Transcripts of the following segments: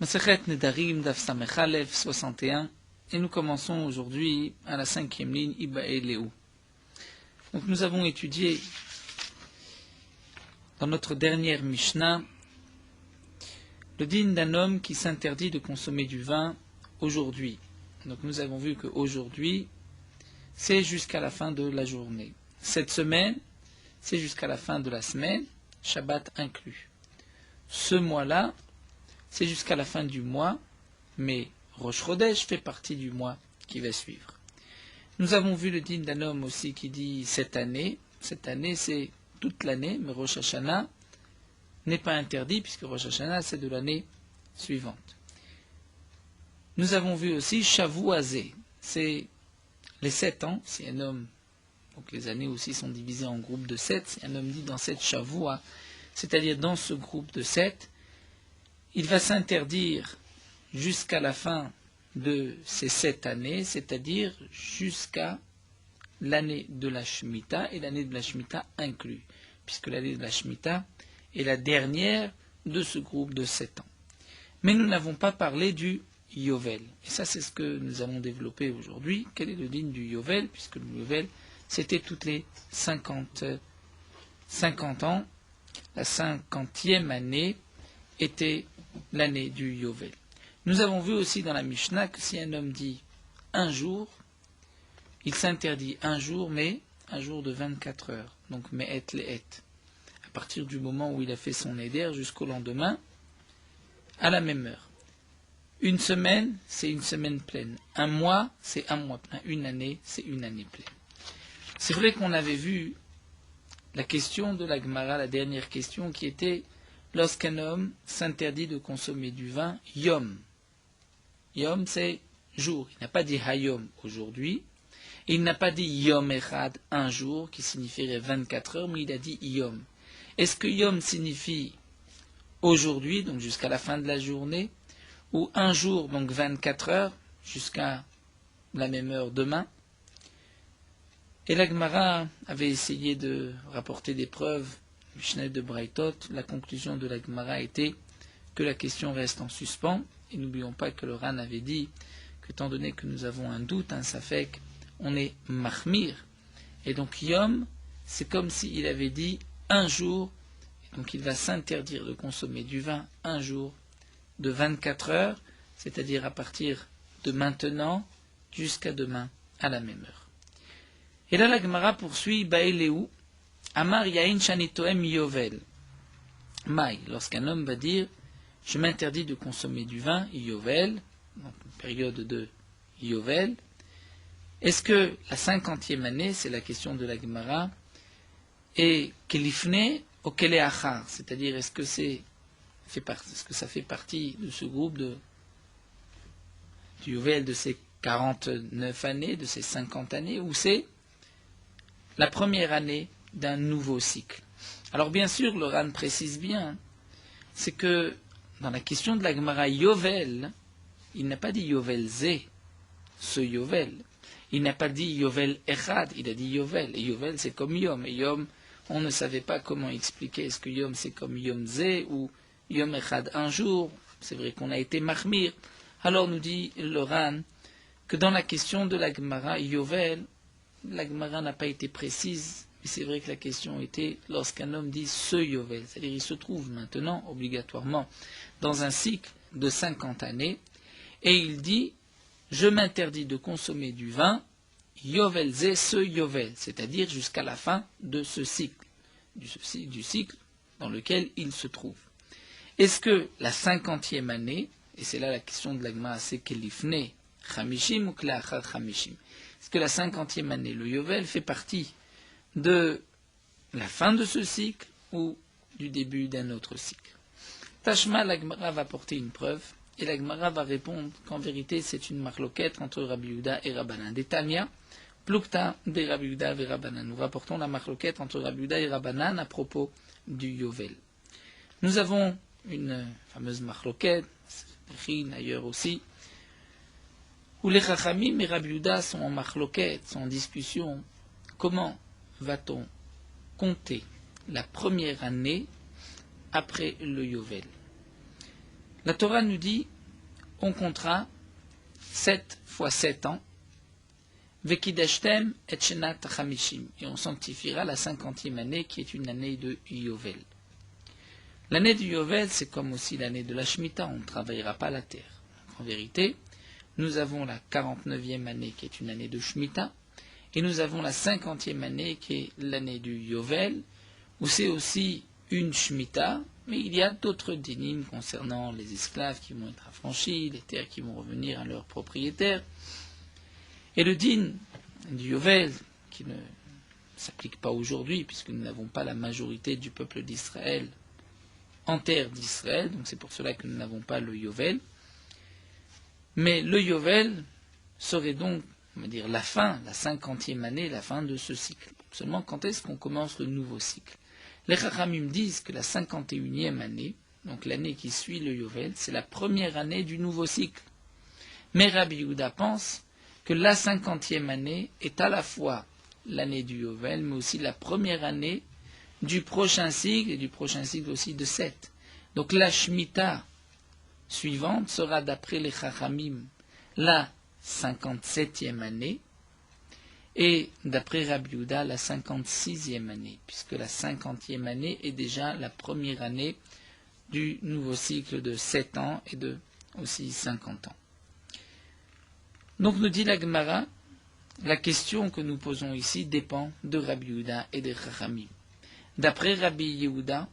Masechet Nedarim, Daf Samech Aleph 61, et nous commençons aujourd'hui à la 5e ligne, Ibae Léou. Donc nous avons étudié dans notre dernière Mishnah le din d'un homme qui s'interdit de consommer du vin aujourd'hui. Donc nous avons vu qu'aujourd'hui, c'est jusqu'à la fin de la journée. Cette semaine, c'est jusqu'à la fin de la semaine, Shabbat inclus. Ce mois-là, c'est jusqu'à la fin du mois, mais Rosh Chodesh fait partie du mois qui va suivre. Nous avons vu le din d'un homme aussi qui dit cette année c'est toute l'année, mais Rosh Hashanah n'est pas interdit puisque Rosh Hashanah c'est de l'année suivante. Nous avons vu aussi Shavuazé, c'est les 7 ans, si un homme, donc les années aussi sont divisées en groupes de 7, si un homme dit dans cette Shavua, c'est-à-dire dans ce groupe de 7, il va s'interdire jusqu'à la fin de ces 7 années, c'est-à-dire jusqu'à l'année de la Shemitah, et l'année de la Shemitah inclus, puisque l'année de la Shemitah est la dernière de ce groupe de 7 ans. Mais nous n'avons pas parlé du Yovel. Et ça, c'est ce que nous allons développer aujourd'hui. Quel est le din du Yovel? Puisque le Yovel, c'était toutes les 50 ans. La 50e année était l'année du Yovel. Nous avons vu aussi dans la Mishnah que si un homme dit un jour, il s'interdit un jour, mais un jour de 24 heures. Donc, me'et le'et. À partir du moment où il a fait son éder jusqu'au lendemain, à la même heure. Une semaine, c'est une semaine pleine. Un mois, c'est un mois plein. Une année, c'est une année pleine. C'est vrai qu'on avait vu la question de la Gemara, la dernière question, qui était lorsqu'un homme s'interdit de consommer du vin, yom. Yom, c'est jour. Il n'a pas dit hayom, aujourd'hui. Et il n'a pas dit yom echad, un jour, qui signifierait 24 heures, mais il a dit yom. Est-ce que yom signifie aujourd'hui, donc jusqu'à la fin de la journée, ou un jour, donc 24 heures, jusqu'à la même heure demain? Et la Gemara avait essayé de rapporter des preuves, Mishnah de Braitot. La conclusion de la Gemara était que la question reste en suspens. Et n'oublions pas que le Ran avait dit qu'étant donné que nous avons un doute, un safek, on est mahmir. Et donc Yom, c'est comme s'il avait dit un jour, donc il va s'interdire de consommer du vin un jour de 24 heures, c'est-à-dire à partir de maintenant jusqu'à demain à la même heure. Et là la Gemara poursuit, Baeleu, Amar Yain Shanitoem Yovel. Maï, lorsqu'un homme va dire je m'interdis de consommer du vin, Yovel, donc une période de Yovel, est-ce que la 50e année, c'est la question de la Gemara, est Kelifne ou Keleachar, c'est-à-dire est-ce que ça fait partie de ce groupe du Yovel, de ces 49 années, de ces 50 années, ou c'est la première année d'un nouveau cycle? Alors bien sûr, le Ran précise bien, c'est que dans la question de la Gemara Yovel, il n'a pas dit Yovel Zé, ce Yovel. Il n'a pas dit Yovel Echad, il a dit Yovel. Et Yovel c'est comme Yom. Et Yom, on ne savait pas comment expliquer. Est-ce que Yom c'est comme Yom Zé ou Yom Echad un jour? C'est vrai qu'on a été mahmir. Alors nous dit le Ran que dans la question de la Gemara Yovel, la Gemara n'a pas été précise. Mais c'est vrai que la question était lorsqu'un homme dit ce Yovel, c'est-à-dire il se trouve maintenant obligatoirement dans un cycle de 50 années, et il dit je m'interdis de consommer du vin, Yovel Zé, ce Yovel, c'est-à-dire jusqu'à la fin de ce cycle, du cycle dans lequel il se trouve. Est-ce que la 50e année, et c'est là la question de la Gemara, c'est Kelifne Chamishim ou Kleachad Chamishim? Est-ce que la 50e année, le Yovel, fait partie de la fin de ce cycle ou du début d'un autre cycle? Tashma, la Gemara va porter une preuve, et la Gemara va répondre qu'en vérité c'est une marloquette entre Rabbi Yehuda et Rabbanan. Détania, Plukta de Rabbi Yehuda et Rabbanan. Nous rapportons la marloquette entre Rabbi Yehuda et Rabbanan à propos du Yovel. Nous avons une fameuse marloquette, ailleurs aussi, où les Chachamim et Rabbi Yehuda sont en marloquette, sont en discussion. Comment va-t-on compter la première année après le Yovel? La Torah nous dit, on comptera 7 fois 7 ans, Vekidashtem et Shenat Chamishim, et on sanctifiera la 50e année qui est une année de Yovel. L'année du Yovel, c'est comme aussi l'année de la Shemitah, on ne travaillera pas la terre. En vérité, nous avons la 49e année qui est une année de Shemitah, et nous avons la 50e année qui est l'année du Yovel, où c'est aussi une Shemitah, mais il y a d'autres dynim concernant les esclaves qui vont être affranchis, les terres qui vont revenir à leurs propriétaires. Et le din du Yovel, qui ne s'applique pas aujourd'hui, puisque nous n'avons pas la majorité du peuple d'Israël en terre d'Israël, donc c'est pour cela que nous n'avons pas le Yovel. Mais le Yovel serait donc, on va dire, la fin, la 50e année, la fin de ce cycle. Seulement, quand est-ce qu'on commence le nouveau cycle? Les Chachamim disent que la 51e année, donc l'année qui suit le Yovel, c'est la première année du nouveau cycle. Mais Rabbi Yehuda pense que la 50e année est à la fois l'année du Yovel, mais aussi la première année du prochain cycle, et du prochain cycle aussi de 7. Donc la Shemitah suivante sera, d'après les Chachamim, la 57e année, et d'après Rabbi Yehuda, la 56e année, puisque la 50e année est déjà la première année du nouveau cycle de 7 ans et de aussi 50 ans. Donc nous dit la Gemara, la question que nous posons ici dépend de Rabbi Yehuda et des Chachamim. D'après Rabbi Yehuda,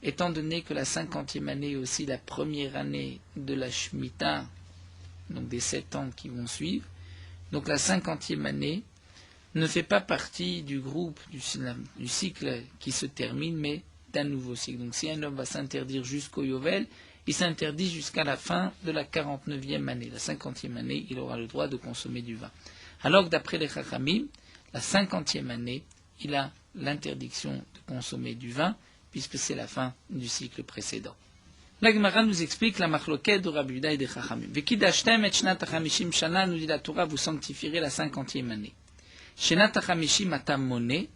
étant donné que la 50e année est aussi la première année de la Shemitah, donc des 7 ans qui vont suivre, donc la 50e année ne fait pas partie du groupe du cycle qui se termine, mais d'un nouveau cycle. Donc si un homme va s'interdire jusqu'au Yovel, il s'interdit jusqu'à la fin de la 49e année. La 50e année, il aura le droit de consommer du vin. Alors que d'après les Chachamim, la 50e année, il a l'interdiction de consommer du vin, puisque c'est la fin du cycle précédent. La Gemara nous explique la machloket de Rabbi Yehuda et des Chachamim. Vekidashtem et shnat hachamishim shana, nous dit la Torah, vous sanctifierez la 50e année. Shenat hachamishim atamone,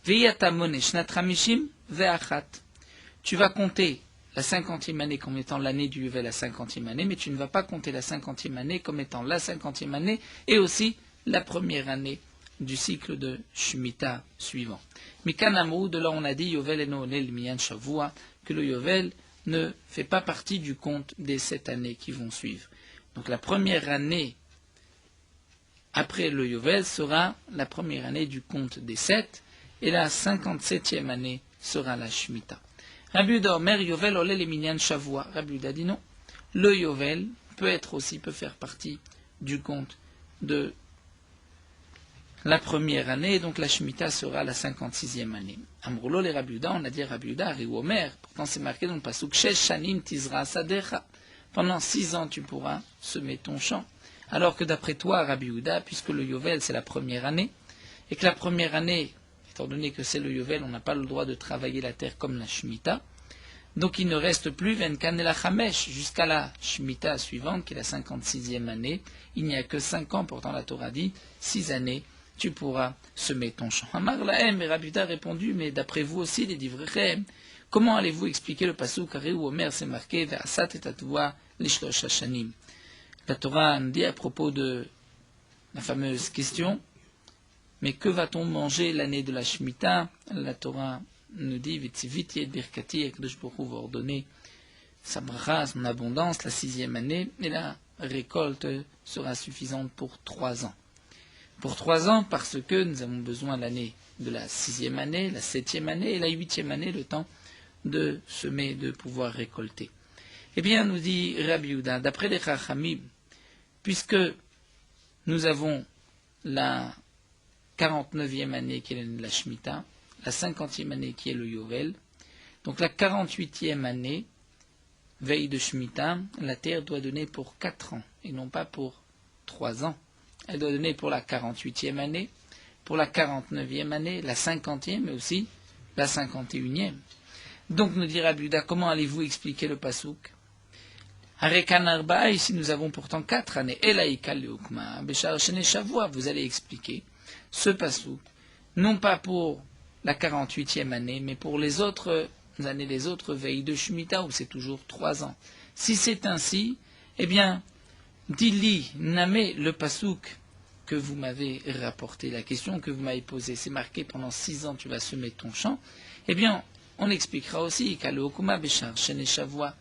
vei atamone shnat hachamishim ve'achat. Tu vas compter la 50e année comme étant l'année du Yovel, la 50e année, mais tu ne vas pas compter la 50e année comme étant la 50e année et aussi la première année du cycle de Shemitah suivant. Mikanamou, de là on a dit Yovel eno onel miyan shavua, que le Yovel ne fait pas partie du compte des 7 années qui vont suivre. Donc la première année après le Yovel sera la première année du compte des 7, et la 57e année sera la Shemitah. Rabbi Yehuda Omer, Yovel ole le minyan shavua. Rabbi Yehuda dit non. Le Yovel peut faire partie du compte de la première année, donc la Shemitah sera la 56e année. Amroulo le Rabbi Yehuda, on a dit Rabbi Yehuda, Ari Omer, pourtant c'est marqué dans le pasuk, Shesh shanim tizra sadecha. Pendant 6 ans tu pourras semer ton champ. Alors que d'après toi, Rabbi Yehuda, puisque le Yovel c'est la première année, et que la première année, étant donné que c'est le Yovel, on n'a pas le droit de travailler la terre comme la Shemitah, donc il ne reste plus Venkan et la Chamesh, jusqu'à la Shemitah suivante, qui est la 56e année. Il n'y a que 5 ans, pourtant la Torah dit, 6 années, tu pourras semer ton champ. Amar Lahem, et Rabbi Yehuda a répondu, mais d'après vous aussi, les Divrei, comment allez-vous expliquer le pasuk Kareu Omer, c'est marqué, Ve'asat et atvoa l'ishlosh hashanim. La Torah nous dit à propos de la fameuse question, mais que va-t-on manger l'année de la Shemitah? La Torah nous dit, Vitziviti et Birkati, et Kadosh Baruch Hu va ordonner sa bracha, son abondance, la 6e année, et la récolte sera suffisante pour 3 ans. Pour 3 ans, parce que nous avons besoin l'année de la 6e année, la 7e année et la 8e année, le temps de semer, de pouvoir récolter. Eh bien, nous dit Rabbi Yehuda, d'après les Chachamim, puisque nous avons la 49e année qui est la Shemitah, la 50e année qui est le Yovel, donc la 48e année, veille de Shemitah, la terre doit donner pour 4 ans, et non pas pour 3 ans. Elle doit donner pour la 48e année, pour la 49e année, la 50e, mais aussi la 51e. Donc nous dit Rabbi Yehuda, comment allez-vous expliquer le pasuk? Arekan Arba, ici nous avons pourtant 4 années. Elaïka leukma, Beshar Shene Shavua, vous allez expliquer ce pasuk, non pas pour la 48e année, mais pour les autres années, les autres veilles de Shemitah, où c'est toujours 3 ans. Si c'est ainsi, eh bien, Dili, Namé, le pasouk que vous m'avez rapporté, la question que vous m'avez posée, c'est marqué pendant 6 ans tu vas semer ton champ, eh bien, on expliquera aussi qu'à l'Okuma Béchar, Shene Shavua,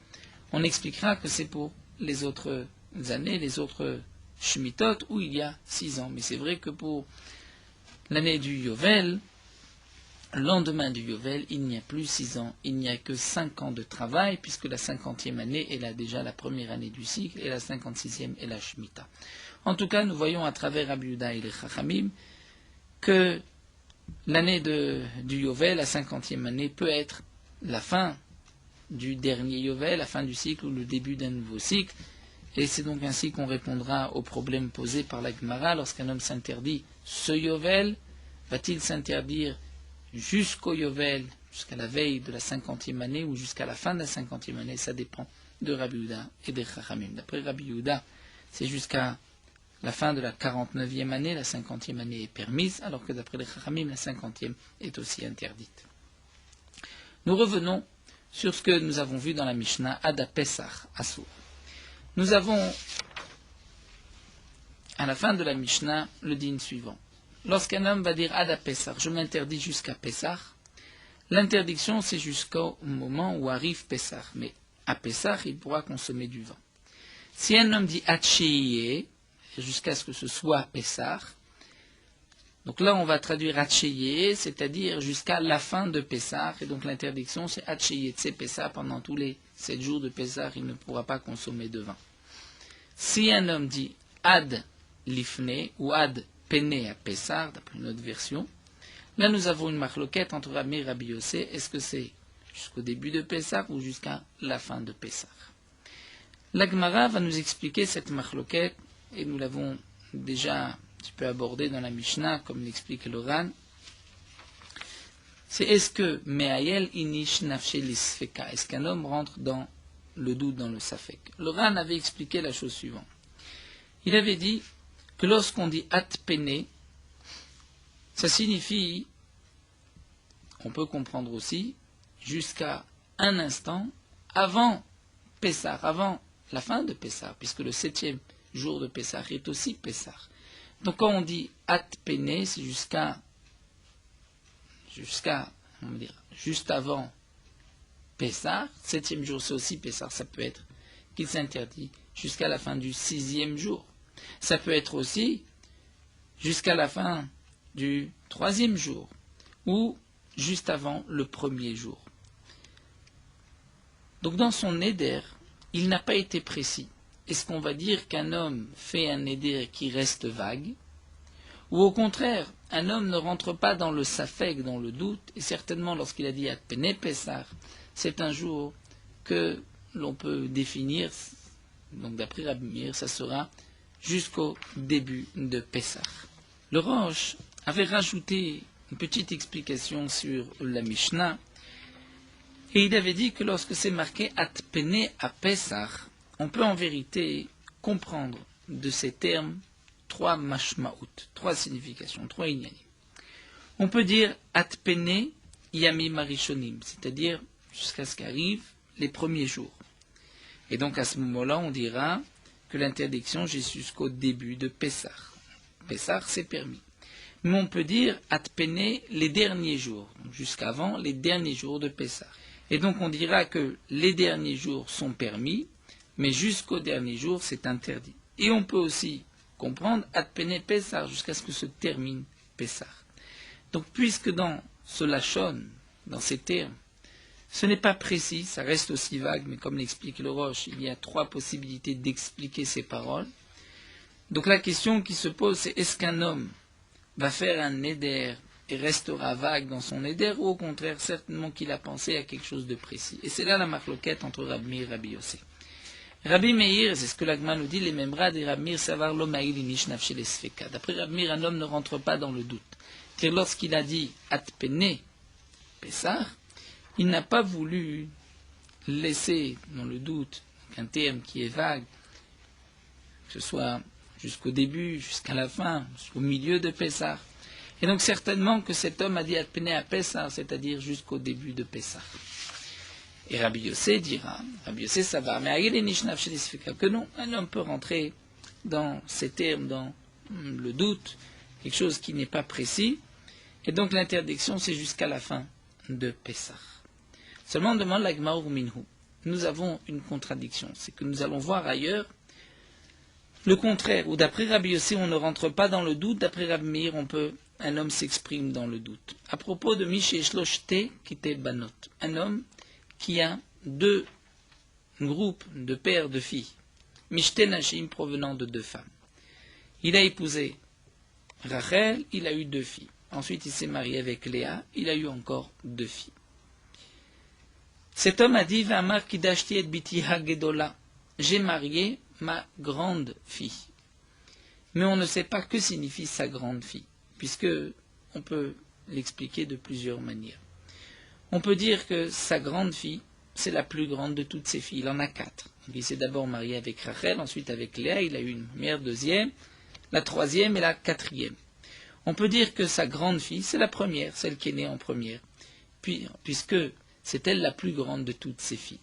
on expliquera que c'est pour les autres années, les autres Shemitot, où il y a 6 ans. Mais c'est vrai que pour l'année du Yovel, le lendemain du Yovel, il n'y a plus 6 ans, il n'y a que 5 ans de travail, puisque la 50e année est là déjà la première année du cycle, et la 56e est la Shemitah. En tout cas, nous voyons à travers Rabbi Yehuda et les Chachamim que l'année du Yovel, la 50e année, peut être la fin du dernier Yovel, la fin du cycle ou le début d'un nouveau cycle. Et c'est donc ainsi qu'on répondra aux problèmes posés par la Gemara lorsqu'un homme s'interdit ce Yovel, va-t-il s'interdire jusqu'au Yovel, jusqu'à la veille de la 50e année ou jusqu'à la fin de la 50e année? Ça dépend de Rabbi Yehuda et des Chachamim. D'après Rabbi Yehuda, c'est jusqu'à la fin de la 49e année, la 50e année est permise, alors que d'après les Chachamim, la 50e est aussi interdite. Nous revenons sur ce que nous avons vu dans la Mishnah Ada Pesach Asur. Nous avons, à la fin de la Mishnah, le din suivant. Lorsqu'un homme va dire Ada Pesach, je m'interdis jusqu'à Pesach, l'interdiction c'est jusqu'au moment où arrive Pesach. Mais à Pesach, il pourra consommer du vin. Si un homme dit Hatcheye, jusqu'à ce que ce soit Pesach, donc là on va traduire Hatcheye, c'est-à-dire jusqu'à la fin de Pesach, et donc l'interdiction c'est Hatcheye Tse Pesach, pendant tous les 7 jours de Pesach, il ne pourra pas consommer de vin. Si un homme dit Ad Lifne ou Ad Pene à Pesach, d'après une autre version, là nous avons une marloquette entre Rabbi et Rabbi Yossé, est-ce que c'est jusqu'au début de Pesach ou jusqu'à la fin de Pesach? La Gemara va nous expliquer cette marloquette, et nous l'avons déjà un petit peu abordé dans la Mishnah, comme l'explique le Ran. C'est est-ce que Me'ayel inish nafshe lisfeka, est-ce qu'un homme rentre dans le doute, dans le safek? Le Ran avait expliqué la chose suivante. Il avait dit que lorsqu'on dit atpene, ça signifie, on peut comprendre aussi, jusqu'à un instant avant Pessah, avant la fin de Pessah, puisque le 7e jour de Pessah est aussi Pessah. Donc quand on dit atpene, c'est jusqu'à on va dire, juste avant Pessah, 7e jour c'est aussi Pessah, ça peut être qu'il s'interdit jusqu'à la fin du 6e jour. Ça peut être aussi jusqu'à la fin du 3e jour ou juste avant le 1er jour. Donc dans son éder, il n'a pas été précis. Est-ce qu'on va dire qu'un homme fait un éder qui reste vague, ou au contraire, un homme ne rentre pas dans le safek, dans le doute, et certainement lorsqu'il a dit Atpene Pessah, c'est un jour que l'on peut définir, donc d'après Rabbi Meir, ça sera jusqu'au début de Pessah. Le Rosh avait rajouté une petite explication sur la Mishnah, et il avait dit que lorsque c'est marqué Atpene à Pessah, on peut en vérité comprendre de ces termes 3 mashmaout, 3 significations, 3 inyanim. On peut dire Atpene yamim arishonim, c'est-à-dire jusqu'à ce qu'arrivent les premiers jours. Et donc à ce moment-là, on dira que l'interdiction est jusqu'au début de Pessah. Pessah, c'est permis. Mais on peut dire Atpene les derniers jours, jusqu'avant les derniers jours de Pessah. Et donc on dira que les derniers jours sont permis, mais jusqu'au dernier jour, c'est interdit. Et on peut aussi comprendre Atpene Pessah, jusqu'à ce que se termine Pessah. Donc puisque dans ce lachon, dans ces termes, ce n'est pas précis, ça reste aussi vague, mais comme l'explique le Roche, il y a 3 possibilités d'expliquer ces paroles. Donc la question qui se pose, c'est est-ce qu'un homme va faire un éder et restera vague dans son éder, ou au contraire, certainement qu'il a pensé à quelque chose de précis. Et c'est là la marloquette entre Rabbi Meir et Rabbi Yossé. Rabbi Meir, c'est ce que l'Agma nous dit, les membrades et Rabbi Meir savar l'omaïl inish nafshe lesfeka. D'après Rabbi Meir, un homme ne rentre pas dans le doute. C'est lorsqu'il a dit atpene Pessah, il n'a pas voulu laisser dans le doute un terme qui est vague, que ce soit jusqu'au début, jusqu'à la fin, jusqu'au milieu de Pessah. Et donc certainement que cet homme a dit atpene à Pessah, c'est-à-dire jusqu'au début de Pessah. Et Rabbi Yossé dira, Rabbi Yossé ça va, mais que non, un homme peut rentrer dans ces termes, dans le doute, quelque chose qui n'est pas précis, et donc l'interdiction c'est jusqu'à la fin de Pessah. Seulement on demande la Gemara ou Minhu. Nous avons une contradiction, c'est que nous allons voir ailleurs le contraire, où d'après Rabbi Yossé on ne rentre pas dans le doute, d'après Rabbi Meir un homme s'exprime dans le doute. À propos de Mishe Shloshte Kite Banot, un homme qui a deux groupes de pères de filles, Mishte Nashim provenant de deux femmes. Il a épousé Rachel, il a eu deux filles. Ensuite il s'est marié avec Léa, il a eu encore deux filles. Cet homme a dit, V'amar kidashti et biti hagedola, j'ai marié ma grande fille. Mais on ne sait pas que signifie sa grande fille, puisque on peut l'expliquer de plusieurs manières. On peut dire que sa grande fille, c'est la plus grande de toutes ses filles. Il en a 4. Il s'est d'abord marié avec Rachel, ensuite avec Léa, il a eu une première, deuxième, la troisième et la quatrième. On peut dire que sa grande fille, c'est la première, celle qui est née en première, puisque c'est elle la plus grande de toutes ses filles.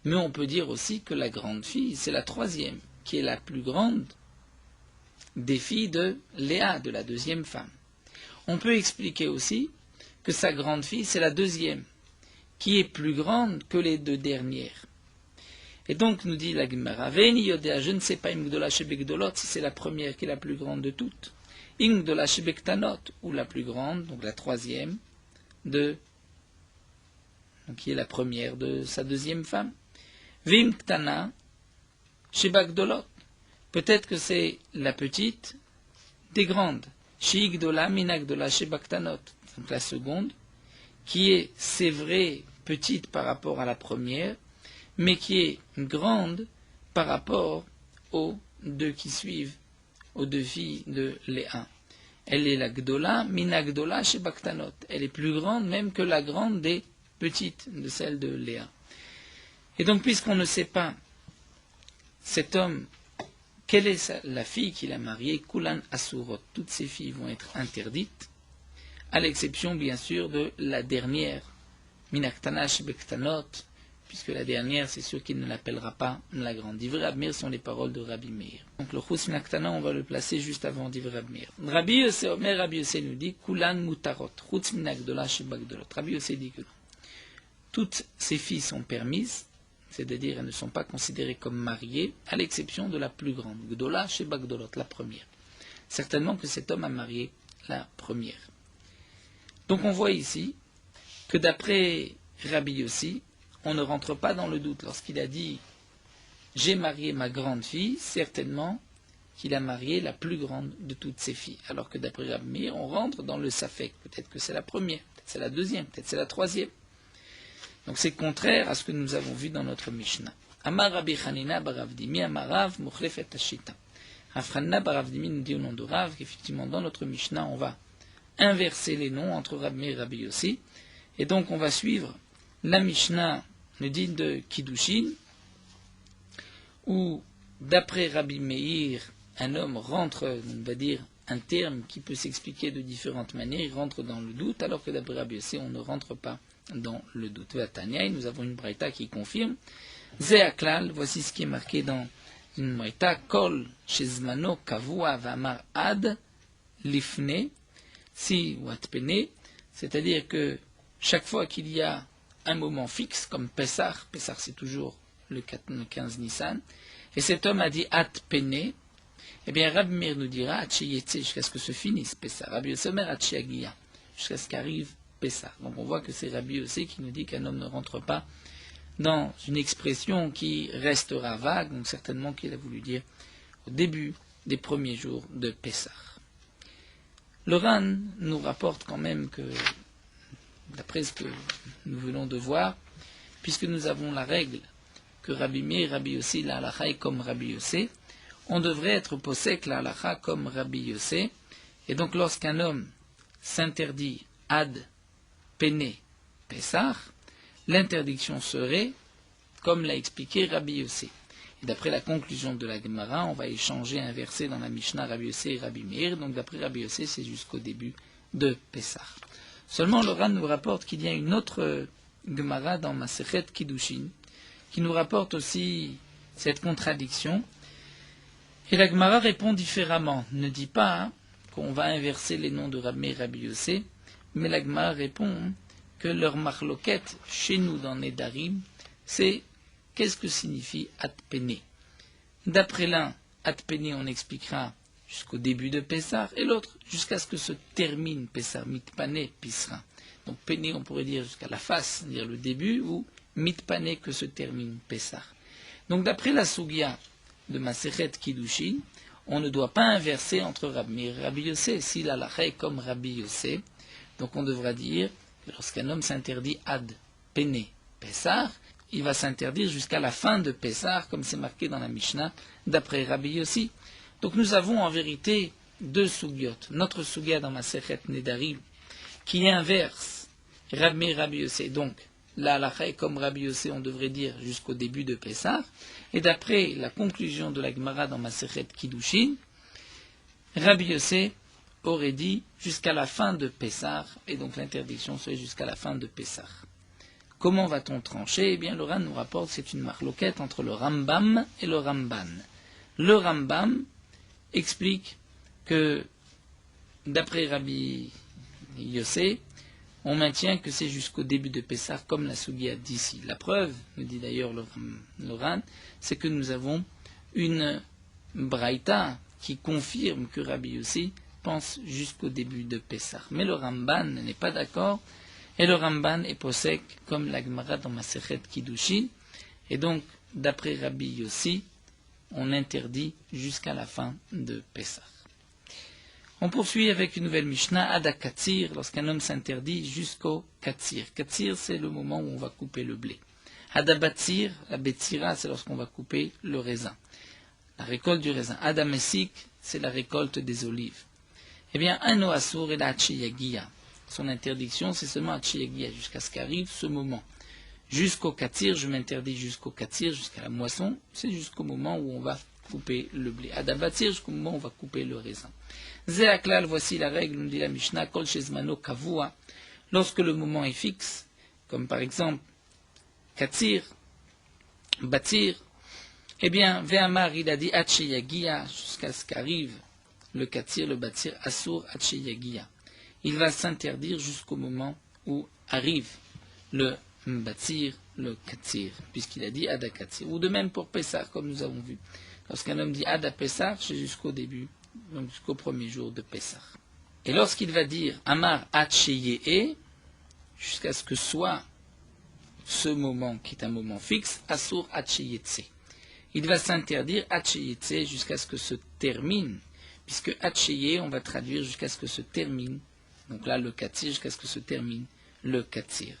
Mais on peut dire aussi que la grande fille, c'est la troisième, qui est la plus grande des filles de Léa, de la deuxième femme. On peut expliquer aussi que sa grande fille, c'est la deuxième, qui est plus grande que les deux dernières. Et donc, nous dit la Gemara, Veni Yodea, je ne sais pas, Imgdola Shebekdolot, si c'est la première qui est la plus grande de toutes. Imgdola Shebektanot, ou la plus grande, donc la troisième, donc qui est la première de sa deuxième femme. Vim Ktana Shebakdolot, peut-être que c'est la petite des grandes. Shigdola Minagdola Shebaktanot, donc la seconde, qui est, c'est vrai, petite par rapport à la première, mais qui est grande par rapport aux deux qui suivent, aux deux filles de Léa. Elle est la Gdola, Mina Gdola chez Baktanot. Elle est plus grande même que la grande des petites, de celle de Léa. Et donc, puisqu'on ne sait pas, cet homme, quelle est la fille qu'il a mariée, Kulan Asurot, toutes ces filles vont être interdites, à l'exception, bien sûr, de la dernière, Minaktana Shebektanot, puisque la dernière, c'est sûr qu'il ne l'appellera pas la grande. Divrei Rabbi Meir sont les paroles de Rabbi Meir. Donc le Chutz Minaktana, on va le placer juste avant Divrei Rabbi Meir. Rabbi Yossé nous dit, Kulan Mutarot, Chutz Minagdola Shebagdolot. Rabbi Yossé dit que non. Toutes ces filles sont permises, c'est-à-dire elles ne sont pas considérées comme mariées, à l'exception de la plus grande, Gdola Shebagdolot, la première. Certainement que cet homme a marié la première. Donc on voit ici que d'après Rabbi Yossé, on ne rentre pas dans le doute. Lorsqu'il a dit « j'ai marié ma grande fille », certainement qu'il a marié la plus grande de toutes ses filles. Alors que d'après Rabbi Meir, on rentre dans le safek. Peut-être que c'est la première, peut-être c'est la deuxième, peut-être c'est la troisième. Donc c'est contraire à ce que nous avons vu dans notre Mishnah. Amar Rabbi Chanina baravdimi amarav mukhlefet hashita. Afranna baravdimi nous dit au nom de Rav qu'effectivement dans notre Mishnah on va inverser les noms entre Rabbi Meir et Rabbi Yossé. Et donc on va suivre la Mishnah, le din de Kiddushin, où d'après Rabbi Meir, un homme rentre, on va dire, un terme qui peut s'expliquer de différentes manières, il rentre dans le doute, alors que d'après Rabbi Yossé, on ne rentre pas dans le doute. Vatania, nous avons une braïta qui confirme. Zeaklal, voici ce qui est marqué dans une braïta, Kol shezmano kavua vamar ad lifne, si ou atpene, c'est-à-dire que chaque fois qu'il y a un moment fixe, comme Pessah c'est toujours le 15 Nissan, et cet homme a dit atpene, eh bien Rabbi Meir nous dira atcheyetse, jusqu'à ce que se finisse Pessah. Rabbi Yossé mer atcheyagia, jusqu'à ce qu'arrive Pessah. Donc on voit que c'est Rabbi Yossé qui nous dit qu'un homme ne rentre pas dans une expression qui restera vague, donc certainement qu'il a voulu dire au début des premiers jours de Pessah. Le Ran nous rapporte quand même que, d'après ce que nous venons de voir, puisque nous avons la règle que Rabbi Meir, Rabbi Yossé, la halacha est comme Rabbi Yossé, on devrait être posek la halacha comme Rabbi Yossé, et donc lorsqu'un homme s'interdit ad pene Pessah, l'interdiction serait, comme l'a expliqué Rabbi Yossé. Et d'après la conclusion de la Gemara, on va échanger un verset dans la Mishnah Rabbi Yossé et Rabbi Meir, donc d'après Rabbi Yossé, c'est jusqu'au début de Pessah. Seulement, le Ran nous rapporte qu'il y a une autre Gemara dans Masechet Kiddushin, qui nous rapporte aussi cette contradiction. Et la Gemara répond différemment. Ne dit pas qu'on va inverser les noms de Rabbi et Rabbi Yossé, mais la Gemara répond que leur marloquette, chez nous dans Nedarim, c'est qu'est-ce que signifie Atpene. D'après l'un, Atpene, on expliquera jusqu'au début de Pessah, et l'autre, jusqu'à ce que se termine Pessah, Mitpane, Pisra. Donc Pene, on pourrait dire jusqu'à la face, dire le début, ou Mitpane, que se termine Pessah. Donc d'après la Sugia de Masechet Kiddushin, on ne doit pas inverser entre Rabbi et Rabbi Yossé. Si la lacha est comme Rabbi Yossé, donc on devra dire que lorsqu'un homme s'interdit ad pene Pessah, il va s'interdire jusqu'à la fin de Pessah, comme c'est marqué dans la Mishnah, d'après Rabbi Yossi. Donc nous avons en vérité deux sugyot. Notre sugya dans Masechet Nedarim, qui inverse Rabbi et Rabbi Yossé. Donc la halacha est comme Rabbi Yossé, on devrait dire jusqu'au début de Pessah. Et d'après la conclusion de la Gemara dans Masechet Kiddushin, Rabbi Yossé aurait dit jusqu'à la fin de Pessah, et donc l'interdiction serait jusqu'à la fin de Pessah. Comment va-t-on trancher? Eh bien, le Ran nous rapporte que c'est une marloquette entre le Rambam et le Ramban. Le Rambam explique que, d'après Rabbi Yossé, on maintient que c'est jusqu'au début de Pessah, comme la Sugia d'ici. La preuve, nous dit d'ailleurs le Ran, c'est que nous avons une braïta qui confirme que Rabbi Yossé pense jusqu'au début de Pessah. Mais le Ramban n'est pas d'accord, et le Ramban est posek comme la Gemara dans Masechet Kiddushin, et donc, d'après Rabbi Yossi, on interdit jusqu'à la fin de Pessah. On poursuit avec une nouvelle Mishnah, Ada Katsir, lorsqu'un homme s'interdit jusqu'au Katsir. Katsir, c'est le moment où on va couper le blé. Ada Batsir, la Betsira, c'est lorsqu'on va couper le raisin, la récolte du raisin. Ada Messik, c'est la récolte des olives. Eh bien, un Oasur et la Hachiyagiya. Son interdiction, c'est seulement Hachiyagiya, jusqu'à ce qu'arrive ce moment. Jusqu'au Katsir, je m'interdis jusqu'au Katsir, jusqu'à la moisson, c'est jusqu'au moment où on va couper le blé. Ada Batsir, jusqu'au moment où on va couper le raisin. Zéaklal, voici la règle, nous dit la Mishnah, Kol Shezmano Kavua, lorsque le moment est fixe, comme par exemple Katsir, Batsir, eh bien, Ve'amar, il a dit Hachiyagiya, jusqu'à ce qu'arrive le Katsir, le Batsir, Asur, Hachiyagiya. Il va s'interdire jusqu'au moment où arrive le Batsir, le Katsir, puisqu'il a dit Ada Katsir. Ou de même pour Pessah, comme nous avons vu. Lorsqu'un homme dit Ada Pessah, c'est jusqu'au début, donc jusqu'au premier jour de Pessah. Et lorsqu'il va dire Amar Hatcheyee, jusqu'à ce que soit ce moment qui est un moment fixe, Asur Hatcheyetse. Il va s'interdire Hatcheyetse jusqu'à ce que se termine, puisque Hatcheyee, on va traduire jusqu'à ce que se termine. Donc là, le Katsir, jusqu'à ce que se termine le Katsir.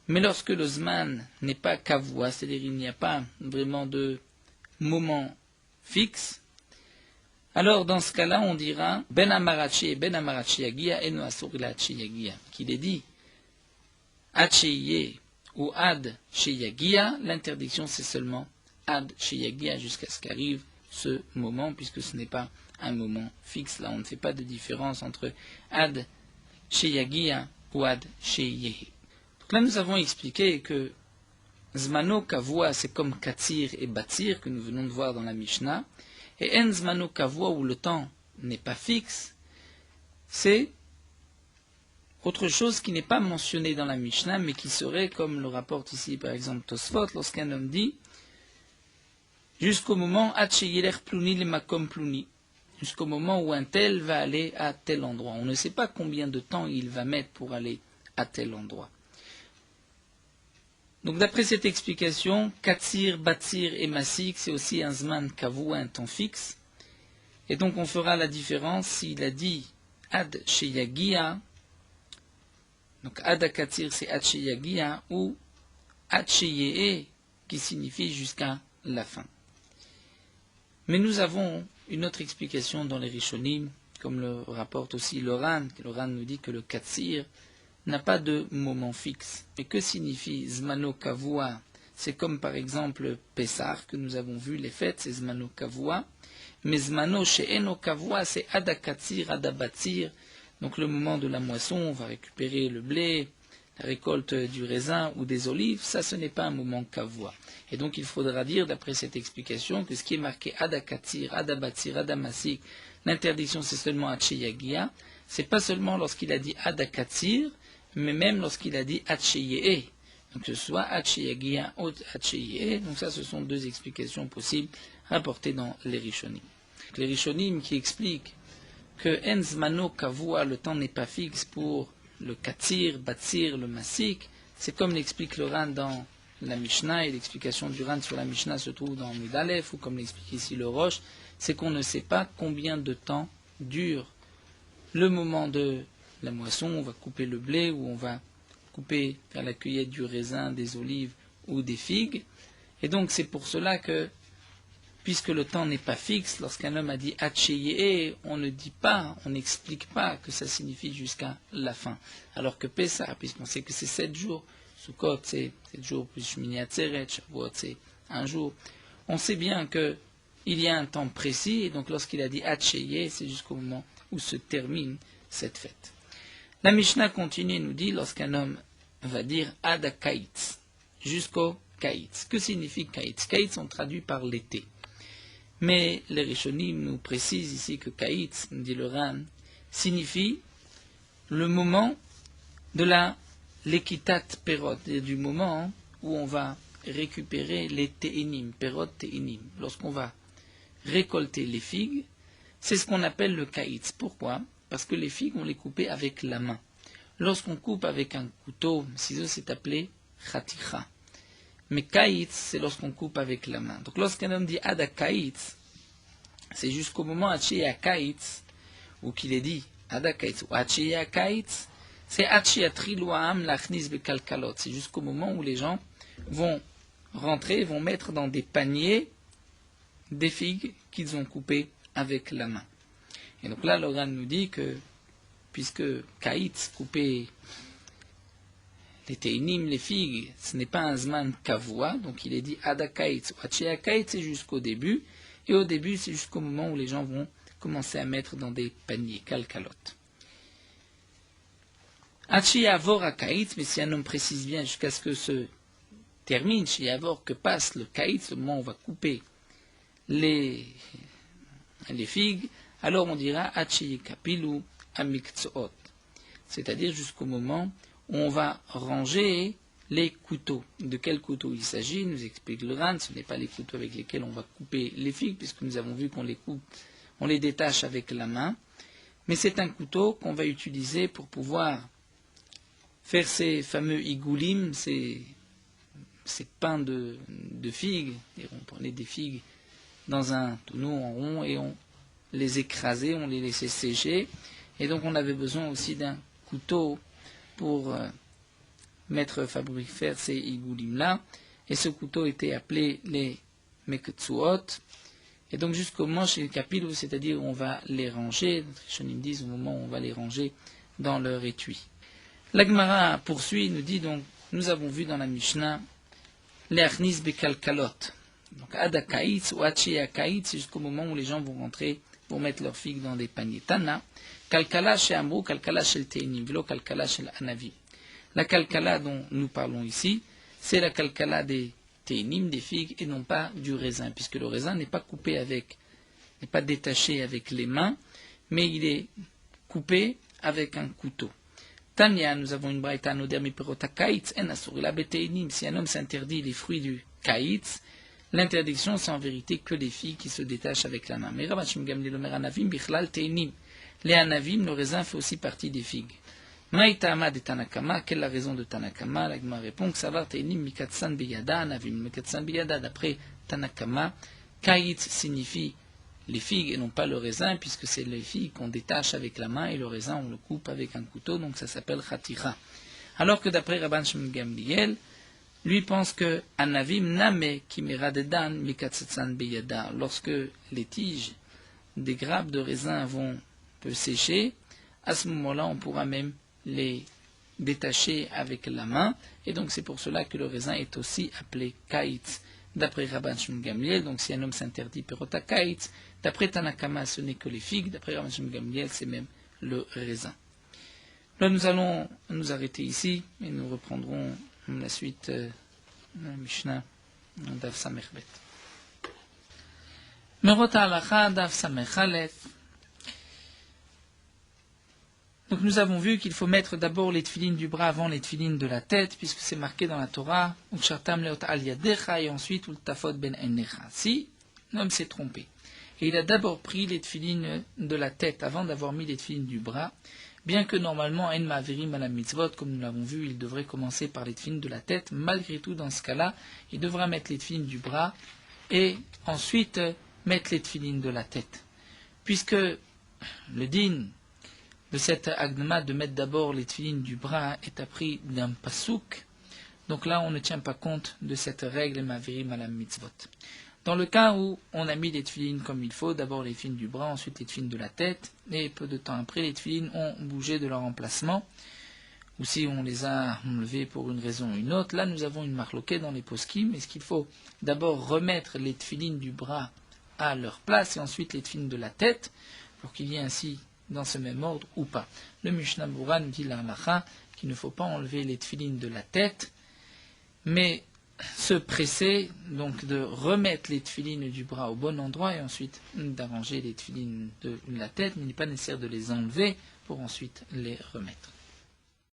Mais lorsque le Zman n'est pas Kavua, c'est-à-dire il n'y a pas vraiment de moment fixe, alors dans ce cas-là, on dira Ben Amarachi et Ben Amarachi Yagia et Noasur ila Hachi Yagia. Qu'il est dit Hachiye ou Ad Sheyagia, l'interdiction c'est seulement Ad Sheyagia jusqu'à ce qu'arrive ce moment, puisque ce n'est pas un moment fixe. Là, on ne fait pas de différence entre Ad Sheyagia ou Ad Sheyehi. Donc là, nous avons expliqué que Zmano Kavua, c'est comme Katsir et Batsir que nous venons de voir dans la Mishnah. Et En Zmano Kavua, où le temps n'est pas fixe, c'est autre chose qui n'est pas mentionné dans la Mishnah, mais qui serait, comme le rapporte ici par exemple Tosfot, lorsqu'un homme dit jusqu'au moment Hatcheyeler Pluni le Makom Pluni, jusqu'au moment où un tel va aller à tel endroit. On ne sait pas combien de temps il va mettre pour aller à tel endroit. Donc d'après cette explication, Katsir, Batsir et Masik, c'est aussi un Zman Kavua, un temps fixe. Et donc on fera la différence s'il a dit Ad Sheyagia, donc Ad Katsir c'est Ad Sheyagia, ou Ad Sheyee, qui signifie jusqu'à la fin. Mais nous avons une autre explication dans les Rishonim, comme le rapporte aussi le Ran. Le Ran nous dit que le Katsir n'a pas de moment fixe. Mais que signifie Zmano Kavua? C'est comme par exemple Pessah, que nous avons vu, les fêtes, c'est Zmano Kavua. Mais Zmano She'eno Kavua, c'est Ada Katsir, Ada Batsir. Donc le moment de la moisson, on va récupérer le blé, la récolte du raisin ou des olives, ça ce n'est pas un moment kavua. Et donc il faudra dire, d'après cette explication, que ce qui est marqué adakatir, adabatir, adamasik, l'interdiction c'est seulement acheyagia, c'est pas seulement lorsqu'il a dit adakatir, mais même lorsqu'il a dit acheyee. Donc que ce soit acheyagia ou acheyee, donc ça ce sont deux explications possibles rapportées dans les Rishonim. Les Rishonim qui expliquent que enzmano kavua, le temps n'est pas fixe pour le katir, batsir, le masik, c'est comme l'explique le Ran dans la Mishnah, et l'explication du Ran sur la Mishnah se trouve dans Midalef, ou comme l'explique ici le Roche, c'est qu'on ne sait pas combien de temps dure le moment de la moisson, on va couper le blé, ou on va couper, faire la cueillette du raisin, des olives ou des figues. Et donc c'est pour cela que, puisque le temps n'est pas fixe, lorsqu'un homme a dit Hacheyeh, on ne dit pas, on n'explique pas que ça signifie jusqu'à la fin. Alors que Pessah, puisqu'on sait que c'est 7 jours, Sukkot c'est 7 jours plus Shmini Atzeret, Shavuot c'est un jour, on sait bien qu'il y a un temps précis, et donc lorsqu'il a dit Hacheyeh, c'est jusqu'au moment où se termine cette fête. La Mishnah continue et nous dit, lorsqu'un homme va dire Ada Kaitz, jusqu'au Kaitz. Que signifie Kaitz? Kaitz on traduit par l'été. Mais les Rishonim nous précisent ici que Kaitz, nous dit le Ran, signifie le moment de l'équitat perot, du moment où on va récupérer les teinim, perot teinim. Lorsqu'on va récolter les figues, c'est ce qu'on appelle le Kaitz. Pourquoi? Parce que les figues, on les coupait avec la main. Lorsqu'on coupe avec un couteau, ciseau, c'est appelé chaticha. Mais kaitz, c'est lorsqu'on coupe avec la main. Donc lorsqu'un homme dit ada kaitz, c'est jusqu'au moment acheya kaitz, ou qu'il est dit ada kaitz ou acheya kaitz, c'est acheya triloam lachnis bekalkalot. C'est jusqu'au moment où les gens vont rentrer, vont mettre dans des paniers des figues qu'ils ont coupées avec la main. Et donc là, Loran nous dit que, puisque kaitz, couper les teinim, les figues, ce n'est pas un zman kavua, donc il est dit ada kaitz ou achea kaitz, c'est jusqu'au début, et au début, c'est jusqu'au moment où les gens vont commencer à mettre dans des paniers, kalkalot. Achea avor a kaitz, mais si un homme précise bien jusqu'à ce que se termine, chez avor, que passe le kaitz, au moment où on va couper les figues, alors on dira achea kapilu amiktsoot, c'est-à-dire jusqu'au moment où on va ranger les couteaux. De quel couteau il s'agit? Nous explique le Ran, ce n'est pas les couteaux avec lesquels on va couper les figues, puisque nous avons vu qu'on les coupe, on les détache avec la main, mais c'est un couteau qu'on va utiliser pour pouvoir faire ces fameux igoulim, ces pains de figues. Et on prenait des figues dans un tonneau en rond et on les écrasait, on les laissait sécher, et donc on avait besoin aussi d'un couteau pour faire ces igoulim-là, et ce couteau était appelé les meketsuot, et donc jusqu'au moment chez les kapilou, c'est-à-dire on va les ranger, les Rishonim disent au moment où on va les ranger dans leur étui. La Gemara poursuit, nous dit donc, nous avons vu dans la Mishnah les achnis bekalkalot, donc ada kaitz ou achea kaitz, jusqu'au moment où les gens vont rentrer pour mettre leurs figues dans des paniers. Tana, kalkala chez Amrou, kalkala chez le teinim, velo kalkala chez l'anavi. La kalkala dont nous parlons ici, c'est la kalkala des teinim, des figues, et non pas du raisin, puisque le raisin n'est pas coupé n'est pas détaché avec les mains, mais il est coupé avec un couteau. Tanya, nous avons une braïta nodermi perota kaitz, en asur la beteinim. Si un homme s'interdit les fruits du kaitz, l'interdiction, c'est en vérité que les figues qui se détachent avec la main. Mais Rabachim Gamliel Omer anavim bichlal teinim. Les anavim, le raisin fait aussi partie des figues. Maïtama de Tanakama, quelle est la raison de Tanakama? La Gemara répond que savar teinim mikatsan biyada anavim. Mikatsan biyada, d'après Tanakama, kaitz signifie les figues et non pas le raisin, puisque c'est les figues qu'on détache avec la main et le raisin on le coupe avec un couteau, donc ça s'appelle khatira. Alors que d'après Rabban Shimon Gamliel, lui pense que anavim name kimera dedan mikatsatsan beyada. Lorsque les tiges des grappes de raisin peuvent sécher, à ce moment-là on pourra même les détacher avec la main, et donc c'est pour cela que le raisin est aussi appelé kaitz d'après Rabban Shimon Gamliel. Donc si un homme s'interdit perota kaitz, d'après Tanakama ce n'est que les figues, d'après Rabban Shimon Gamliel c'est même le raisin. Là, nous allons nous arrêter ici et nous reprendrons la suite de la Mishnah d'Av Samech Bet. Merot halacha d'Av Samech Aleph. Donc nous avons vu qu'il faut mettre d'abord les tefilines du bras avant les tefilines de la tête, puisque c'est marqué dans la Torah, et ensuite ben enecha. Si l'homme s'est trompé, et il a d'abord pris les tefilines de la tête avant d'avoir mis les tefilines du bras, bien que normalement, en ma'avirim ala mitzvot, comme nous l'avons vu, il devrait commencer par les tefilines de la tête, malgré tout, dans ce cas-là, il devra mettre les tefilines du bras, et ensuite mettre les tefilines de la tête. Puisque le din de cette agma de mettre d'abord les tefilines du bras est appris d'un pasouk, donc là on ne tient pas compte de cette règle ma'avirim ala mitzvot. Dans le cas où on a mis les tefilines comme il faut, d'abord les tefilines du bras, ensuite les tefilines de la tête, et peu de temps après les tefilines ont bougé de leur emplacement, ou si on les a enlevés pour une raison ou une autre, là nous avons une marloquette dans les poskim, est-ce qu'il faut d'abord remettre les tefilines du bras à leur place et ensuite les tefilines de la tête, pour qu'il y ait ainsi dans ce même ordre ou pas. Le Mishnah Berurah nous dit l'Halacha qu'il ne faut pas enlever les tefilines de la tête, mais se presser donc de remettre les tefilines du bras au bon endroit et ensuite d'arranger les tefilines de la tête, mais il n'est pas nécessaire de les enlever pour ensuite les remettre.